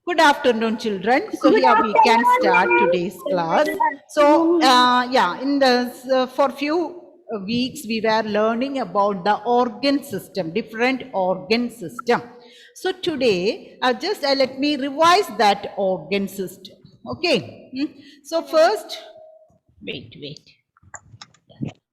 Good afternoon, children. So Good here we can start afternoon, today's class. So yeah, in the for few weeks we were learning about the organ system, different organ system. So today, just let me revise that organ system. Okay. So first, wait.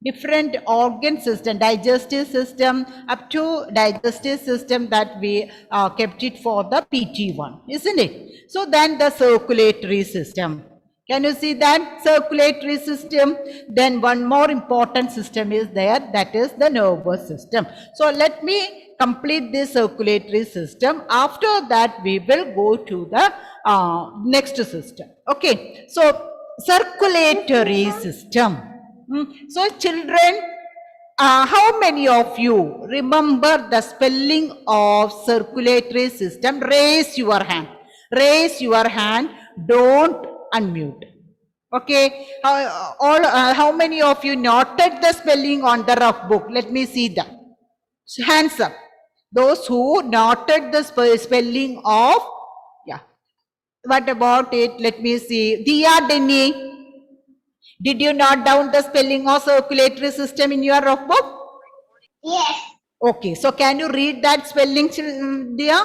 Different organ system, digestive system, up to digestive system that we kept it for the PT1, isn't it? So then the circulatory system. Can you see that? Circulatory system. Then one more important system is there, that is the nervous system. So let me complete this circulatory system. After that, we will go to the next system. Okay. So circulatory system. So children, how many of you remember the spelling of circulatory system? Raise your hand. Raise your hand. Don't unmute. Okay. How many of you noted the spelling on the rough book? Let me see that. Hands up. Those who noted the spelling of, yeah. What about it? Let me see. Dia, Denny. Did you note down the spelling of circulatory system in your rough book? Yes. Okay, so can you read that spelling, dear?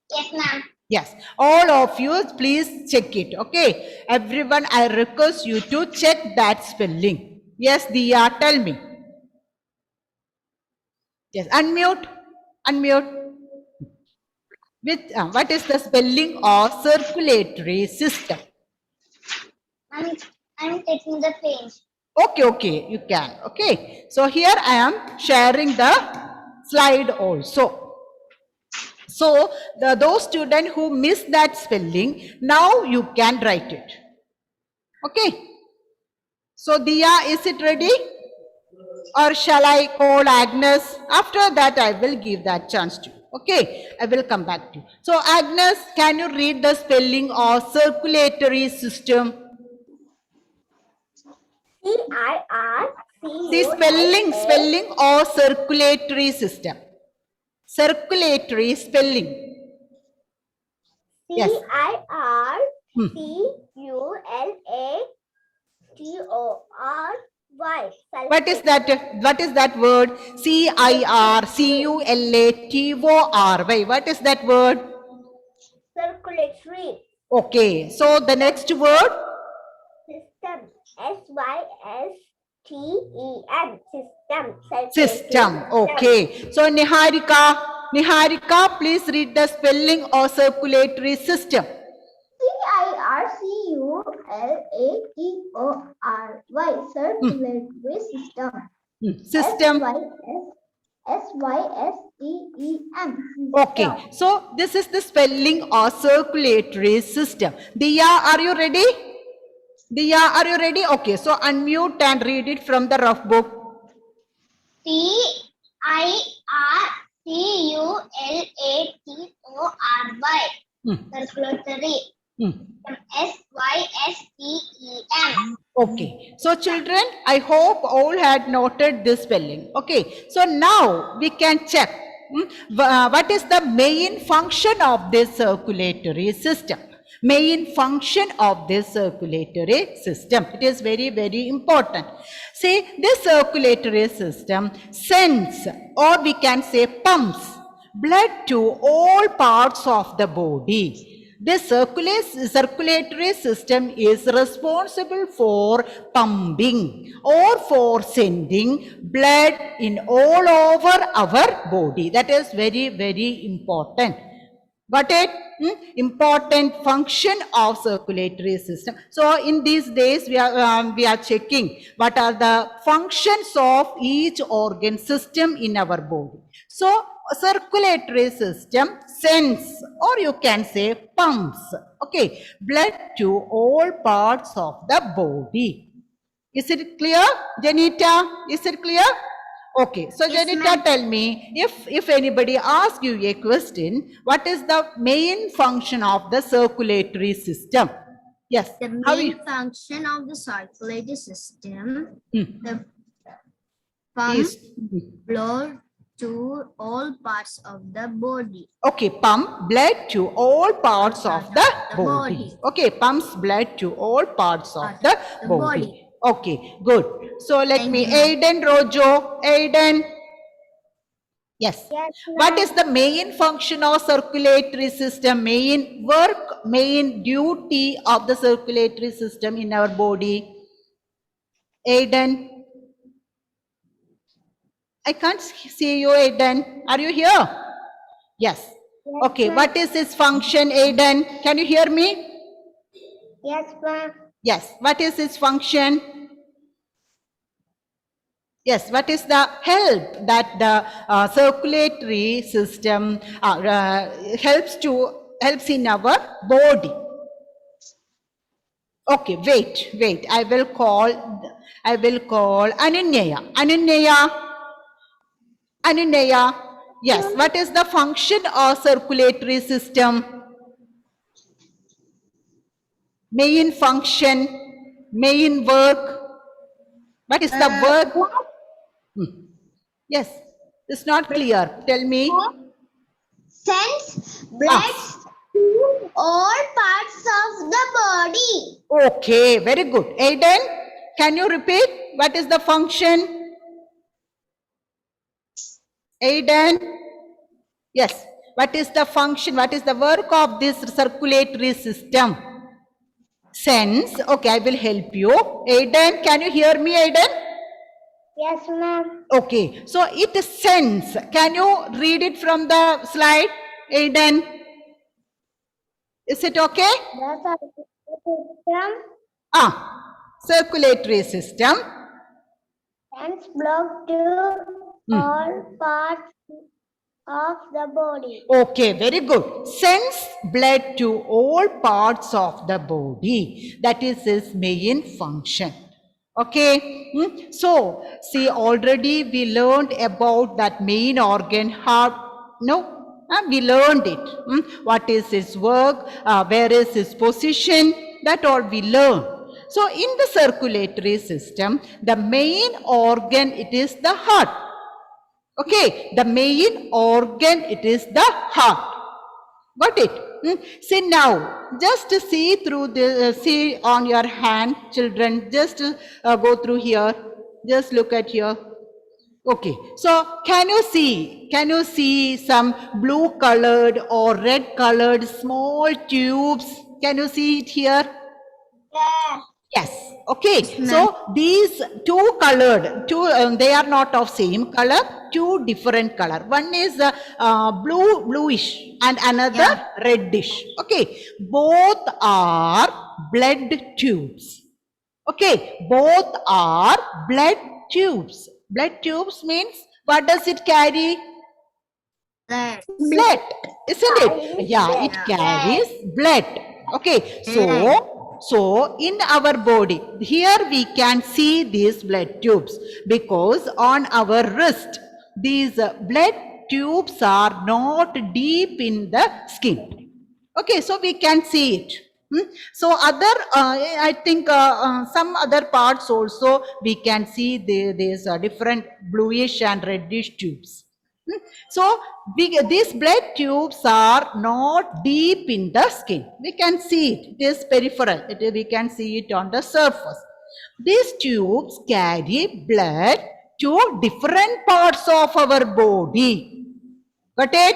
Yes, ma'am. Yes, all of you please check it. Okay, everyone, I request you to check that spelling. Yes, Diya, tell me. Yes, unmute. What is the spelling of circulatory system? I'm taking the page. Okay, you can. Okay, so here I am sharing the slide also. So those students who miss that spelling, now you can write it. Okay. So Diya, is it ready? Or shall I call Agnes? After that, I will give that chance to you. Okay, I will come back to you. So Agnes, can you read the spelling of circulatory system? See spelling of circulatory system. Circulatory spelling. Yes. CirculaTory. What is that? What is that word? CirculaTory. What is that word? Circulatory. Okay. So the next word? System. SYSTEM. System. System. Okay. So Niharika, please read the spelling of circulatory system. CirculaTory. Circulatory system. System. SYSTEM. Okay. So this is the spelling of circulatory system. Diya, are you ready? Diya, are you ready? Okay. So unmute and read it from the rough book. CirculaTory. Circulatory. SYSTEM. Okay. So children, I hope all had noted this spelling. Okay. So now we can check what is the main function of this circulatory system. Main function of this circulatory system. It is very, very important. See, this circulatory system sends, or we can say pumps, blood to all parts of the body. The circulatory system is responsible for pumping or for sending blood in all over our body. That is very, very important. Got it? Important function of circulatory system. So in these days we are checking what are the functions of each organ system in our body. So circulatory system sends, or you can say pumps, okay, blood to all parts of the body. Is it clear, Janita? Is it clear? Okay, so Yes, Janita, tell me, if anybody asks you a question, what is the main function of the circulatory system? Yes. The main function of the circulatory system, the pump blood to all parts of the body. Okay, pump blood to all parts of the body. body. Okay, pumps blood to all parts of the the body. body. Okay, good. So let Thank me, you, ma'am. Aiden, Rojo, Aiden. Yes. Yes, What is the main function of circulatory system? Main work, main duty of the circulatory system in our body? Aiden. I can't see you, Aiden. Are you here? Yes. Okay, ma'am. what is its function, Aiden? Can you hear me? Yes, ma'am. Yes. What is its function? Yes. What is the help that the circulatory system helps in our body? Okay, wait. I will call Anunaya. Anunaya. Yes. What is the function of circulatory system? Main function, main work. What is the work? Yes, it's not clear. Tell me. Sends blood to all parts of the body. Okay, very good. Aiden, can you repeat? What is the function? Aiden? Yes. What is the function? What is the work of this circulatory system? Sense. Okay, I will help you. Aiden, can you hear me, Aiden? Yes, ma'am. Okay, so it sends. Can you read it from the slide, Aiden? Is it okay? The circulatory system Circulatory system. sends blood to all parts of the body. Okay, very good. Sends blood to all parts of the body. That is its main function. Okay, so see, already we learned about that main organ, heart. No, we learned it. What is its work? Where is its position? That all we learned. So in the circulatory system, the main organ, it is the heart. Okay, the main organ, it is the heart. Got it? See now, just see through the, see on your hand, children, just go through here. Just look at here. Okay, so can you see some blue colored or red colored small tubes? Can you see it here? Yes. Yes. Okay. So these two colored, they are not of same color. Two different color. One is bluish and another reddish. Okay. Both are blood tubes. Okay. Both are blood tubes. Blood tubes means what does it carry? Blood, isn't it? Yeah, it carries blood. Okay, so in our body, here we can see these blood tubes because on our wrist, these blood tubes are not deep in the skin. Okay, so we can see it. So other, I think some other parts also we can see these different bluish and reddish tubes. So these blood tubes are not deep in the skin. We can see it. It is peripheral. We can see it on the surface. These tubes carry blood to different parts of our body. Got it?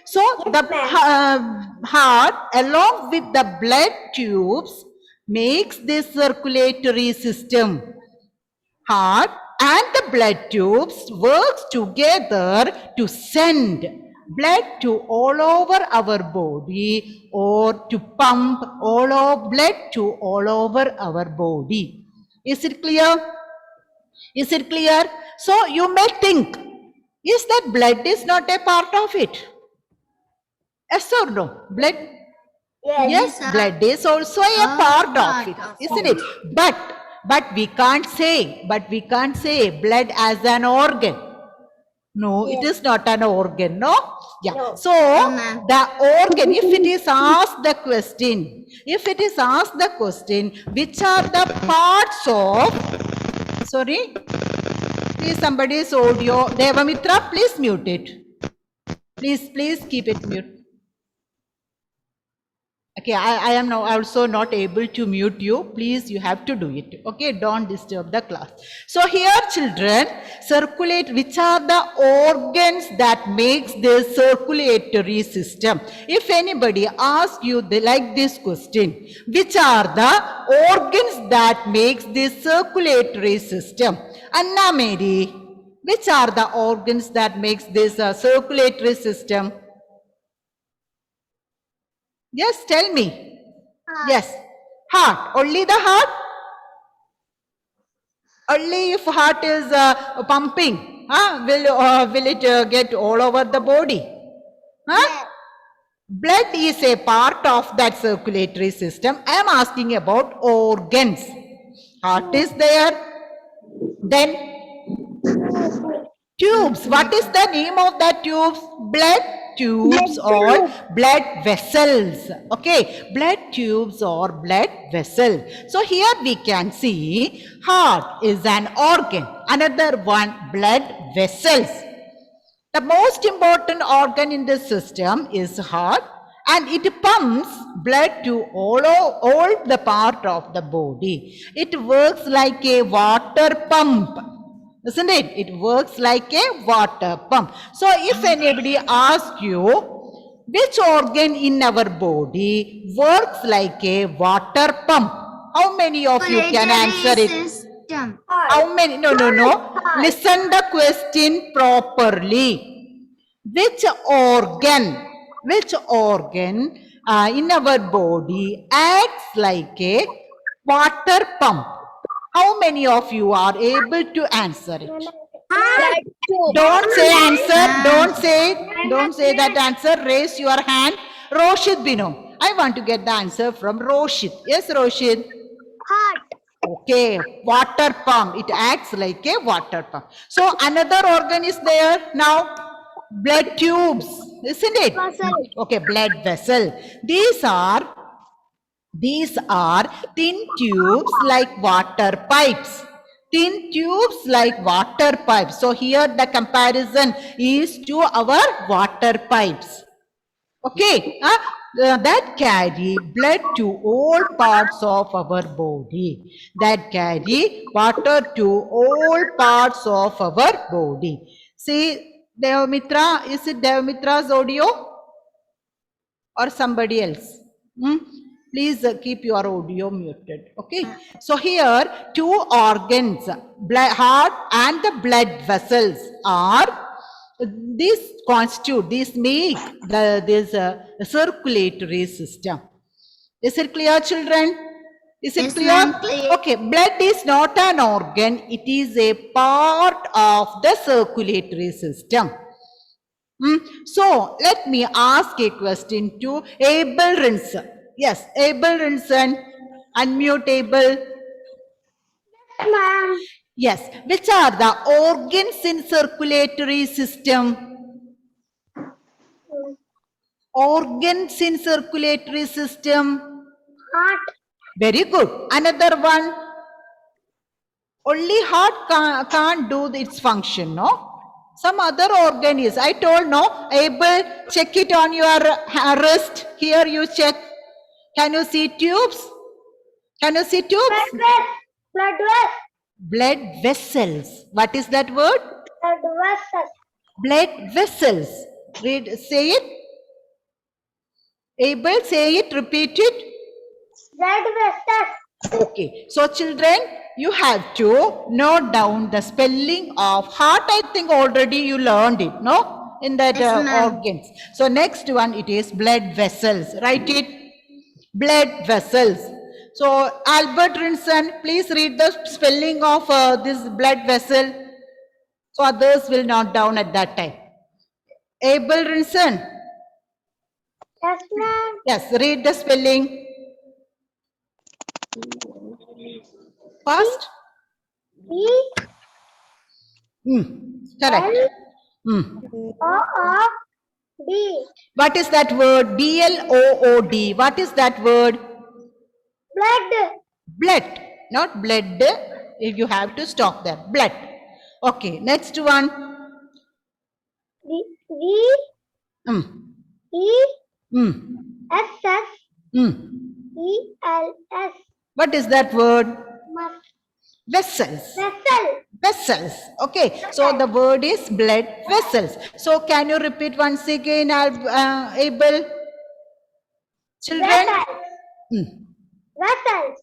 So the heart along with the blood tubes makes this circulatory system. Heart and the blood tubes works together to send blood to all over our body or to pump all of blood to all over our body. Is it clear? Is it clear? So you may think, is that blood is not a part of it? Yes or no? Blood? Yes, blood is also a part of it, isn't it? But we can't say blood as an organ. No, it is not an organ, no? Yeah. No. So the organ, if it is asked the question, which are the parts of, sorry, Maybe somebody's audio. Devamitra, please mute it. Please keep it mute. Okay, I am now also not able to mute you. Please, you have to do it. Okay, don't disturb the class. So here, children, circulate. Which are the organs that makes the circulatory system? If anybody asks you like this question, which are the organs that makes the circulatory system? Anna Mary, which are the organs that makes this circulatory system? Yes, tell me. Yes, heart. Only the heart? Only if heart is pumping, will it get all over the body? Huh? Blood is a part of that circulatory system. I am asking about organs. Heart is there. Then tubes. What is the name of that tubes? Blood tubes or blood vessels. Okay, blood tubes or blood vessel. So here we can see heart is an organ. Another one, blood vessels. The most important organ in the system is heart, and it pumps blood to all the part of the body. It works like a water pump. Isn't it? It works like a water pump. So if anybody asks you, which organ in our body works like a water pump? How many of you can answer it? System. How many? No. Listen the question properly. Which organ in our body acts like a water pump? How many of you are able to answer it? Don't say answer. Don't say that answer. Raise your hand. Roshit Bino. I want to get the answer from Roshit. Yes, Roshit. Heart. Okay, water pump. It acts like a water pump. So another organ is there now. Blood tubes, isn't it? Vessel. Okay, blood vessel. These are thin tubes like water pipes. Thin tubes like water pipes. So here the comparison is to our water pipes. Okay, that carry blood to all parts of our body. That carry water to all parts of our body. See, Devamitra, is it Devamitra's audio or somebody else? Please keep your audio muted. Okay. So here two organs, heart and the blood vessels are. These make this circulatory system. Is it clear, children? Is it Yes, clear? ma'am, clear. Okay, blood is not an organ. It is a part of the circulatory system. So, let me ask a question to Abel Rinson. Yes, Abel Rinson, unmute Abel. Ma'am. Yes, which are the organs in circulatory system? Organs in circulatory system. Heart. Very good. Another one. Only heart can't do its function, no? Some other organ is. I told no. Abel, check it on your wrist. Here you check. Can you see tubes? Can you see tubes? Blood vessel. Blood vessels. What is that word? Blood vessel. Blood vessels. Read, say it. Abel, say it, repeat it. Blood vessel. Okay. So children, you have to note down the spelling of heart. I think already you learned it, no? In that Yes, ma'am. organs. So next one, it is blood vessels. Write it. Blood vessels. So Albert Rinson, please read the spelling of this blood vessel. So others will note down at that time. Abel Rinson. Yes, ma'am. Yes, read the spelling. Fast. B Correct. O D. What is that word? B-L-O-O-D. What is that word? Blood. Blood. Not blood. You have to stop there. Blood. Okay, next one. V Mm. E Mm. S S Mm. E L S. What is that word? Mus- Vessels. Vessel. Vessels. Okay, so the word is blood vessels. So can you repeat once again, Abel? Children? Vessels. Mm. Vessels.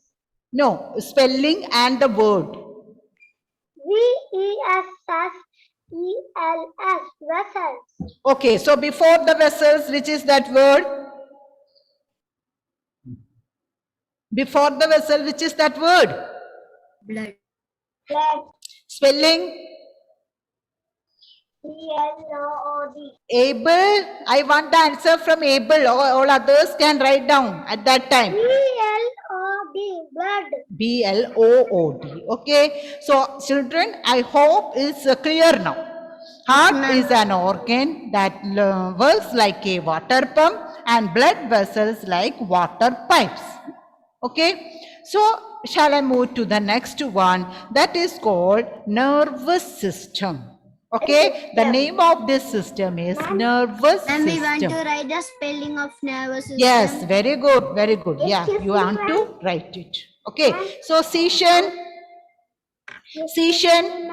No, spelling and the word. Vessels. Vessels. Okay, so before the vessels, which is that word? Before the vessel, which is that word? Blood. Blood. Spelling? Blood. Abel, I want the answer from Abel. All others can write down at that time. Blood. Blood. Blood. Okay. So children, I hope it's clear now. Heart is an organ that works like a water pump and blood vessels like water pipes. Okay. So shall I move to the next one? That is called nervous system. Okay. The name of this system is nervous And we want system. to write the spelling of nervous system. Yes, very good, very good. Yeah, Excuse you me, want ma'am. to write it. Okay, so session. Session.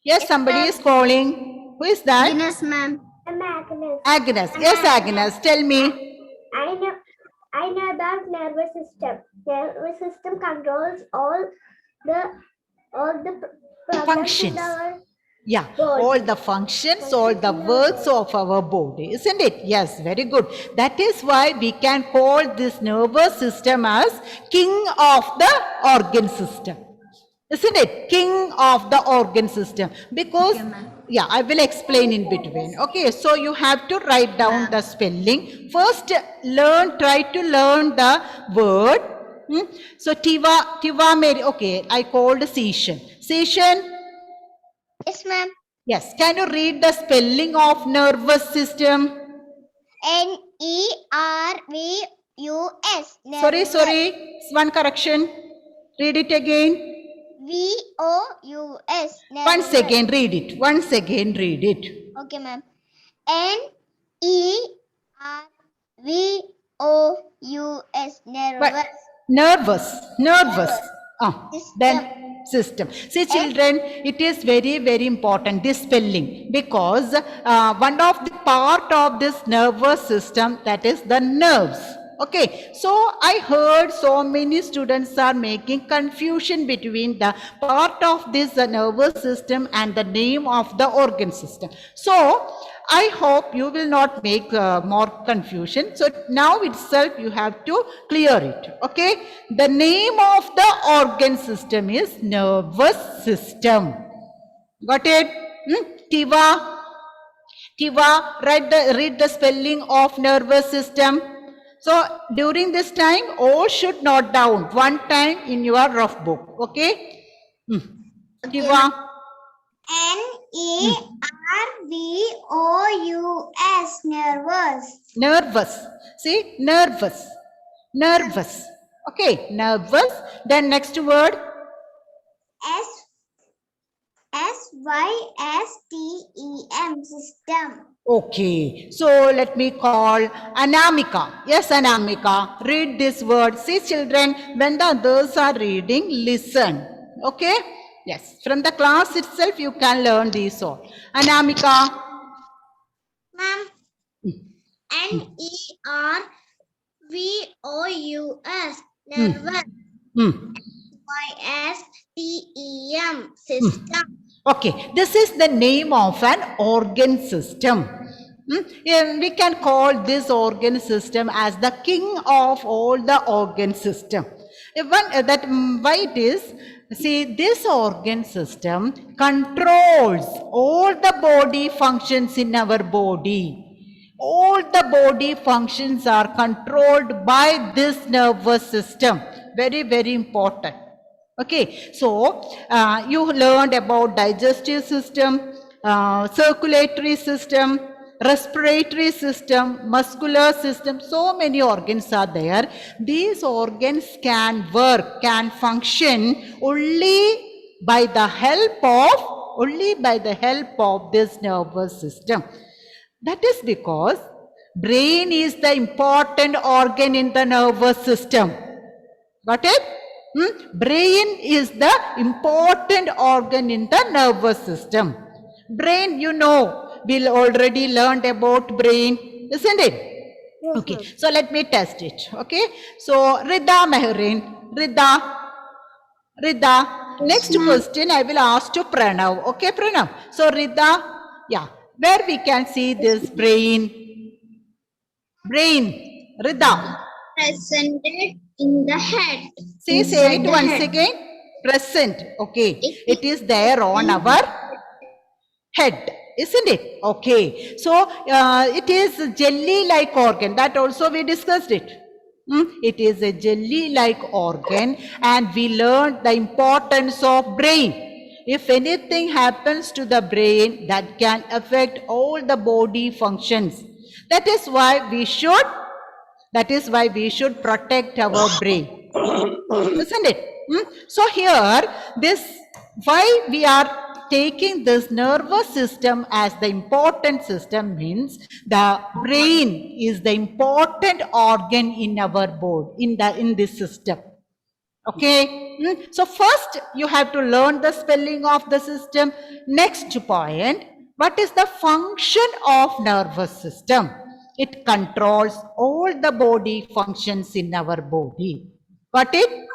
Yes, somebody is calling. Who is that? Agnes, ma'am. Agnes. Agnes. Yes, Agnes. Tell me. I know about nervous system. Nervous system controls all the programs Functions. in our Yeah, Body. all the functions, all the works of our body, isn't it? Yes, very good. That is why we can call this nervous system as king of the organ system. Isn't it? King of the organ system. Because, Okay, ma'am. yeah, I will explain in between. Okay, so you have to write down the spelling. First, try to learn the word. So, Tiva Mary, okay, I called session. Session. Yes, ma'am. Yes, can you read the spelling of nervous system? Nervous. Sorry, one correction. Read it again. VOUS. Once again, read it. Once again, read it. Okay, ma'am. NERVOUS. But Nervous. nervous. System. Then system. See, children, it is very, very important, this spelling, because one of the part of this nervous system, that is the nerves. Okay, so I heard so many students are making confusion between the part of this nervous system and the name of the organ system. So I hope you will not make more confusion. So now itself you have to clear it. Okay, the name of the organ system is nervous system. Got it? Tiva, read the spelling of nervous system. So during this time, all should note down one time in your rough book. Okay? Tiva. NERVOUS. Nervous. Nervous. See, nervous. Nervous. Okay, nervous. Then next word. SYSTEM. System. Okay, so let me call Anamika. Yes, Anamika, read this word. See, children, when the others are reading, listen. Okay? Yes, from the class itself, you can learn these all. Anamika. Ma'am. NERVOUS. Nervous. SYSTEM. System. Okay, this is the name of an organ system. Yeah, we can call this organ system as the king of all the organ system. Why it is, see, this organ system controls all the body functions in our body. All the body functions are controlled by this nervous system. Very, very important. Okay, so you learned about digestive system, circulatory system, respiratory system, muscular system. So many organs are there. These organs can work, can function only by the help of only by the help of this nervous system. That is because brain is the important organ in the nervous system. Got it? Brain is the important organ in the nervous system. Brain, you know, we already learned about brain, isn't it? Okay, so let me test it. Okay, so Rida Meherin, Rida. Next question I will ask to Pranav. Okay, Pranav. So Rida, yeah, where we can see this brain, Rida. Presented in the head. Say Inside it the once head. again. Present. Okay, it is there on our head, isn't it? Okay, so it is jelly-like organ. That also we discussed it. It is a jelly-like organ, and we learned the importance of brain. If anything happens to the brain, that can affect all the body functions. That is why we should protect our brain, isn't it? So here, why we are taking this nervous system as the important system means the brain is the important organ in our body, in this system. Okay, so first you have to learn the spelling of the system. Next point, what is the function of nervous system? It controls all the body functions in our body. Got it?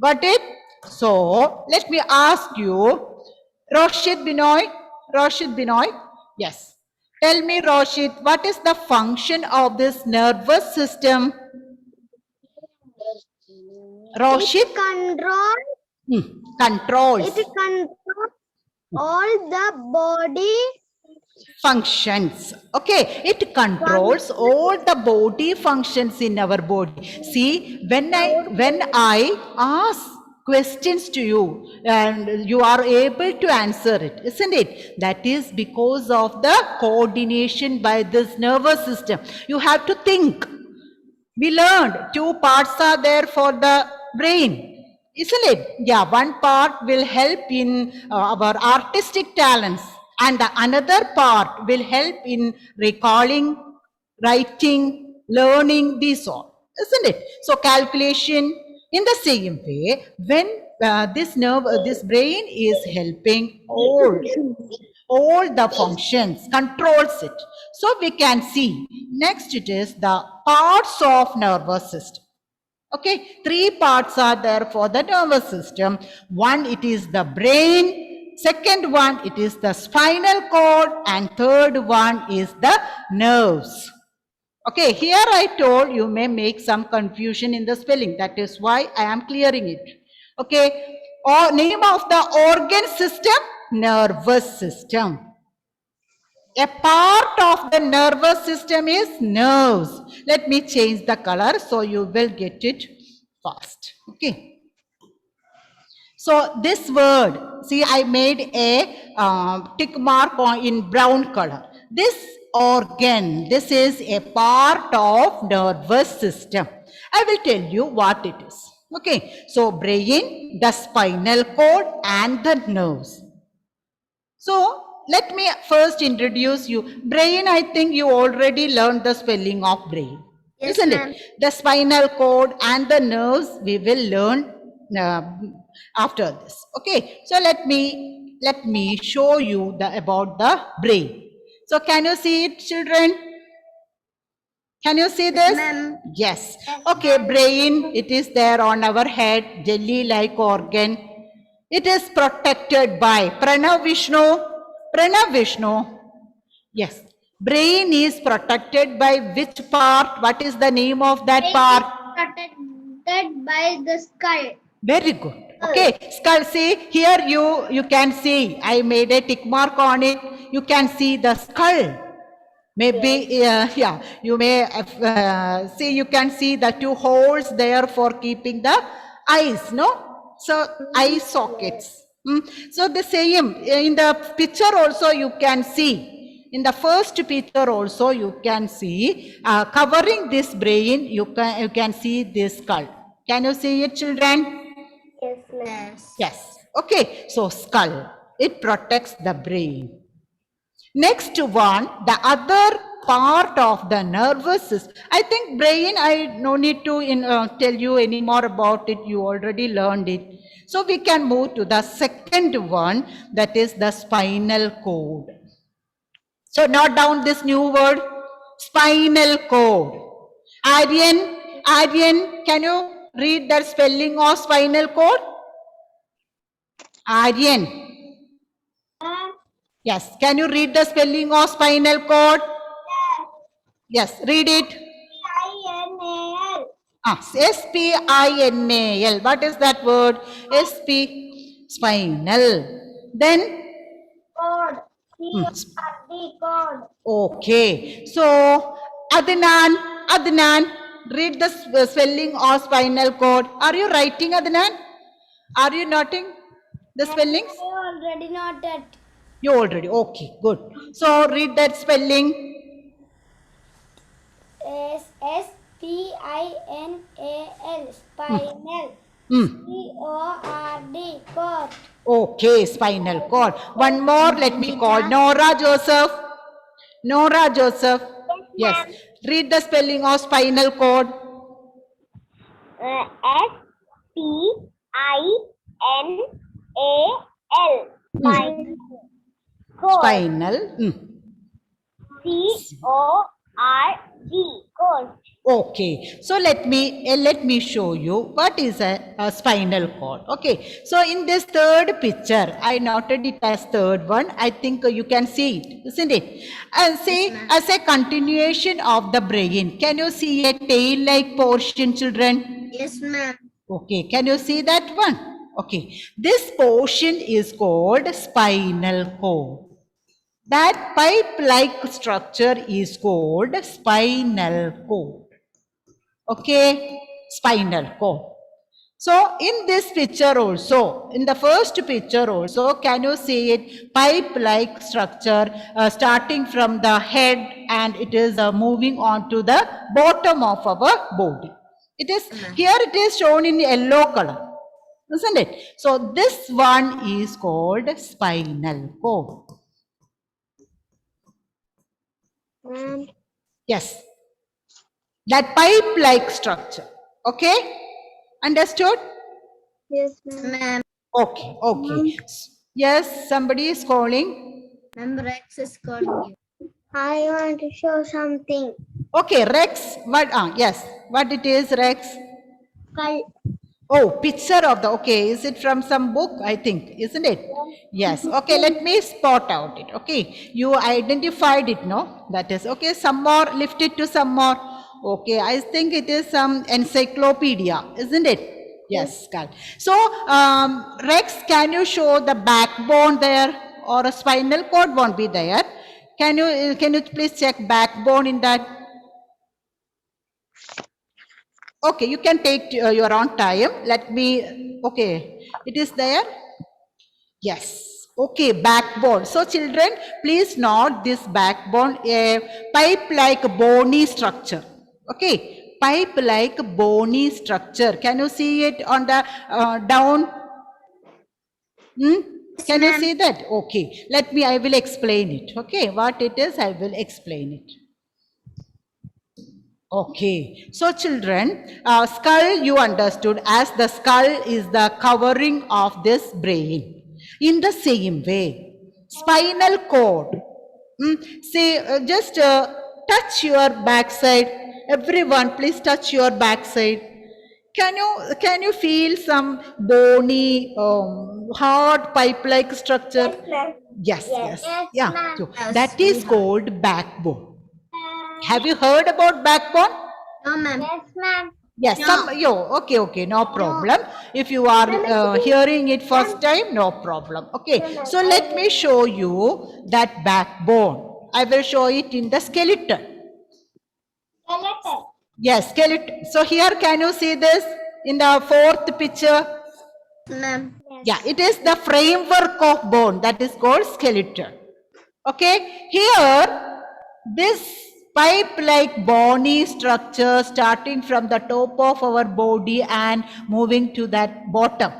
Got it? So let me ask you, Roshit Binoy, yes. Tell me, Roshit, what is the function of this nervous system? Roshit? Controls It controls all the body functions. Okay, it controls all the body functions in our body. See, when I ask questions to you and you are able to answer it, isn't it? That is because of the coordination by this nervous system. You have to think. We learned 2 parts are there for the brain, isn't it? Yeah, one part will help in our artistic talents, and the another part will help in recalling, writing, learning, these all, isn't it? So calculation. In the same way, when this brain is helping all the functions, controls it. So we can see next it is the parts of nervous system. Okay, 3 parts are there for the nervous system. One, it is the brain. Second one, it is the spinal cord. And third one is the nerves. Okay, here I told you may make some confusion in the spelling. That is why I am clearing it. Okay, or name of the organ system, nervous system. A part of the nervous system is nerves. Let me change the color so you will get it fast. Okay. So this word, see, I made a tick mark in brown color. This organ, this is a part of nervous system. I will tell you what it is. Okay. So brain, the spinal cord and the nerves. So let me first introduce you. Brain, I think you already learned the spelling of brain. Yes, isn't ma'am. it? The spinal cord and the nerves we will learn after this. Okay. So let me show you about the brain. So can you see it, children? Can you see this? ma'am. Yes. Okay, brain, it is there on our head, jelly-like organ. It is protected by Pranav Vishnu. Pranav Vishnu. Yes. Brain is protected by which part? What is the name of that part? Protected by the skull. Very good. Okay. Skull. See, here you can see. I made a tick mark on it. You can see the skull. Maybe, yeah, you may see, you can see the 2 holes there for keeping the eyes, no? So, eye sockets. So, the same, in the picture also you can see, in the first picture also you can see, covering this brain, you can see this skull. Can you see it, children? Yes, ma'am. Yes. Okay. So, skull. It protects the brain. Next one, the other part of the nervous system. I think brain, I no need to tell you any more about it. You already learned it. So we can move to the second one, that is the spinal cord. So note down this new word, spinal cord. Aryan, can you read the spelling of spinal cord? Aryan. Yes, can you read the spelling of spinal cord? Yes, read it. I-N-A-L. Spinal. What is that word? Spinal. Then, Cord. C-O-R-D, cord. okay. So, Adnan, read the spelling of spinal cord. Are you writing, Adnan? Are you noting the spellings? I already noted. You already, okay, good. So, read that spelling. S-P-I-N-A-L. Spinal. Hmm. C-O-R-D, cord. Okay, spinal cord. One more, let me call Nora Joseph. Nora Joseph. Yes. Read the spelling of spinal cord. S-P-I-N-A-L. Spinal. Cord. Spinal. C-O-R-D, cord. Okay. So let me show you what is a spinal cord. Okay. So in this third picture, I noted it as third one. I think you can see it, isn't it? And say as a continuation of the brain. Can you see a tail-like portion, children? Yes, ma'am. Okay, can you see that one? Okay, this portion is called spinal cord. That pipe-like structure is called spinal cord. Okay, spinal cord. So in this picture also, in the first picture also, can you see it? Pipe-like structure starting from the head, and it is moving on to the bottom of our body. It is here. It is shown in yellow color, isn't it? So this one is called spinal cord. Ma'am. Yes, that pipe-like structure. Okay, understood? Yes, ma'am. Okay, okay. Yes, somebody is calling. Ma'am, Rex is calling you. I want to show something. Okay, Rex. What? Yes. What it is, Rex? Skull. Oh, picture of the. Okay, is it from some book? I think, isn't it? Yes. Okay, let me spot out it. Okay, you identified it, no? That is okay. Some more. Lift it to some more. Okay, I think it is some encyclopedia, isn't it? Yes, Carl. So, Rex, can you show the backbone there, or a spinal cord won't be there? Can you please check backbone in that? Okay, you can take your own time. Let me. Okay, it is there. Yes. Okay, backbone. So, children, please note this backbone, a pipe-like bony structure. Okay, pipe-like bony structure. Can you see it on the down? Can you see that? Okay, I will explain it. Okay, what it is, I will explain it. Okay, so children, skull you understood, as the skull is the covering of this brain. In the same way, spinal cord. Say, just touch your backside. Everyone, please touch your backside. Can you feel some bony, hard pipe-like structure? Yes, yes, yeah. ma'am. So that is called backbone. Have you heard about backbone? No, ma'am. Yes, ma'am. Yes, okay, no problem. If you are hearing it first time, no problem. Okay, so let me show you that backbone. I will show it in the skeleton. Skeleton. Yes, skeleton. So here, can you see this in the fourth picture? Ma'am. Yeah, it is the framework of bone, that is called skeleton. Okay, here, this pipe-like bony structure starting from the top of our body and moving to that bottom.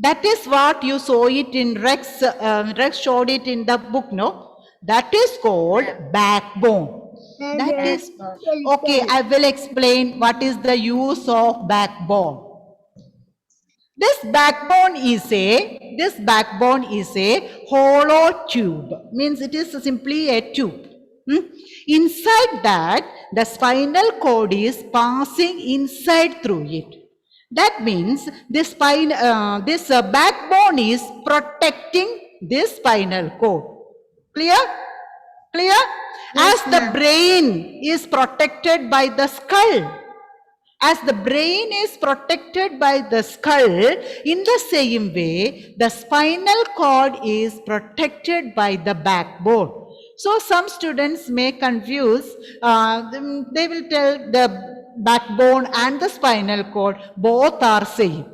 That is what you saw it in Rex. Rex showed it in the book, no? That is called backbone. That is okay. I will explain what is the use of backbone. This backbone is a hollow tube. Means it is simply a tube. Inside that, the spinal cord is passing inside through it. That means this backbone is protecting this spinal cord. Clear? Clear? As the brain is protected by the skull. As the brain is protected by the skull, in the same way, the spinal cord is protected by the backbone. So some students may confuse, they will tell the backbone and the spinal cord both are same.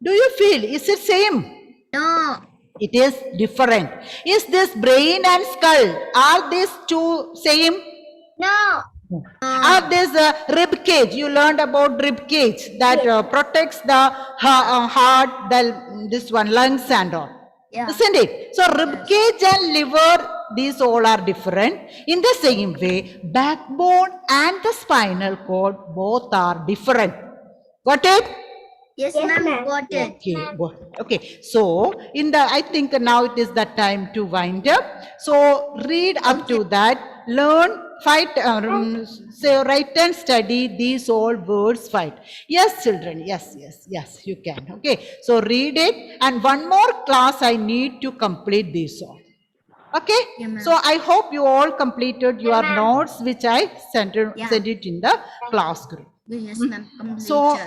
Do you feel, is it same? No. It is different. Is this brain and skull, are these two same? No. Or this rib cage, you learned about rib cage that protects the heart, this one, lungs and all. Yeah. Isn't it? So rib cage and liver, these all are different. In the same way, backbone and the spinal cord both are different. Got it? Yes, Yes, ma'am. ma'am. Got it. Okay, okay. So I think now it is the time to wind up. So read up to that, learn, fight, say, write and study these all words, fight. Yes, children. Yes, you can. Okay. So read it, and one more class I need to complete this all. Okay. Yeah, ma'am. So I hope you all completed your notes, which I sent it in the class group. Yes, ma'am. Completed. So